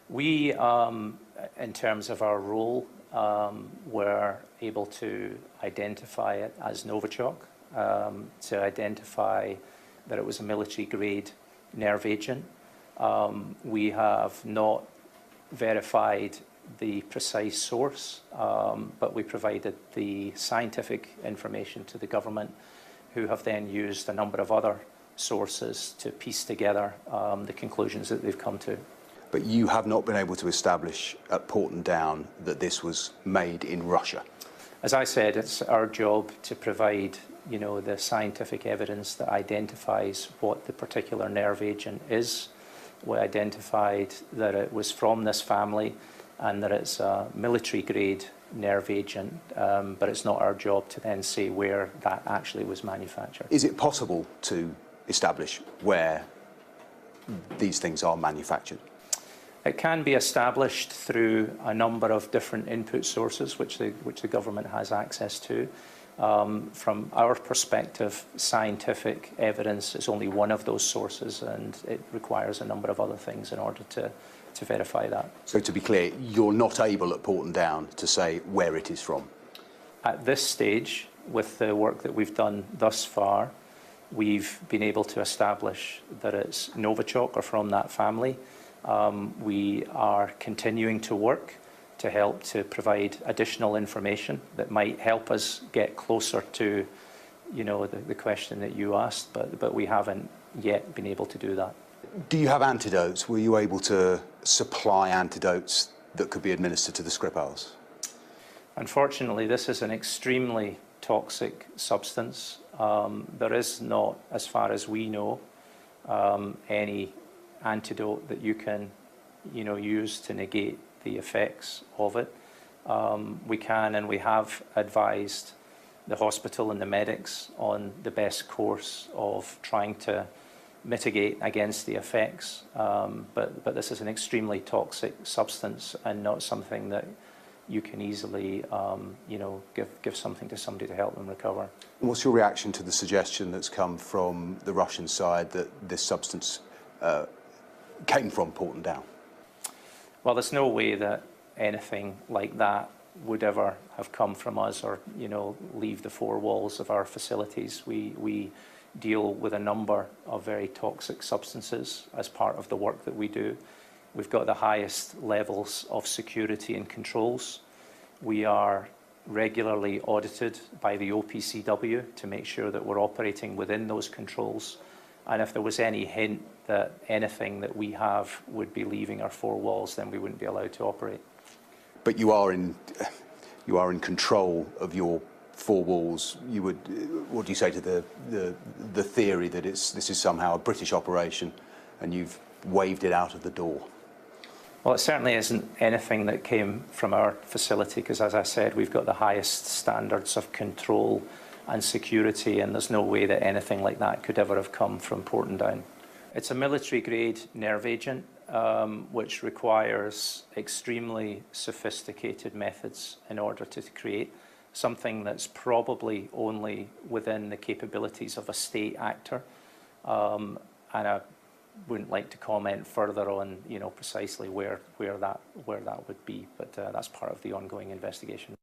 We, in terms of our role, were able to identify it as Novichok, to identify that it was a military-grade nerve agent. We have not verified the precise source, but we provided the scientific information to the government, who have then used a number of other sources to piece together the conclusions that they've come to. But you have not been able to establish at Porton Down that this was made in Russia? As I said, it's our job to provide, the scientific evidence that identifies what the particular nerve agent is. We identified that it was from this family and that it's a military-grade nerve agent, but it's not our job to then say where that actually was manufactured. Is it possible to establish where these things are manufactured? It can be established through a number of different input sources which the government has access to. From our perspective, scientific evidence is only one of those sources, and it requires a number of other things in order to verify that. So to be clear, you're not able at Porton Down to say where it is from? At this stage, with the work that we've done thus far, we've been able to establish that it's Novichok or from that family. We are continuing to work to help to provide additional information that might help us get closer to, the question that you asked, but we haven't yet been able to do that. Do you have antidotes? Were you able to supply antidotes that could be administered to the Skripals? Unfortunately, this is an extremely toxic substance. There is not, as far as we know, any antidote that you can, use to negate the effects of it. We can and we have advised the hospital and the medics on the best course of trying to mitigate against the effects, but this is an extremely toxic substance and not something that you can easily, give something to somebody to help them recover. What's your reaction to the suggestion that's come from the Russian side that this substance came from Porton Down? Well, there's no way that anything like that would ever have come from us or, leave the four walls of our facilities. We deal with a number of very toxic substances as part of the work that we do. We've got the highest levels of security and controls. We are regularly audited by the OPCW to make sure that we're operating within those controls. And if there was any hint that anything that we have would be leaving our four walls, then we wouldn't be allowed to operate. But you are in control of your four walls. What do you say to the theory that this is somehow a British operation and you've waved it out of the door? Well, it certainly isn't anything that came from our facility, because, as I said, we've got the highest standards of control and security, and there's no way that anything like that could ever have come from Porton Down. It's a military-grade nerve agent, which requires extremely sophisticated methods in order to create something that's probably only within the capabilities of a state actor. And I wouldn't like to comment further on, precisely where that would be, but that's part of the ongoing investigation.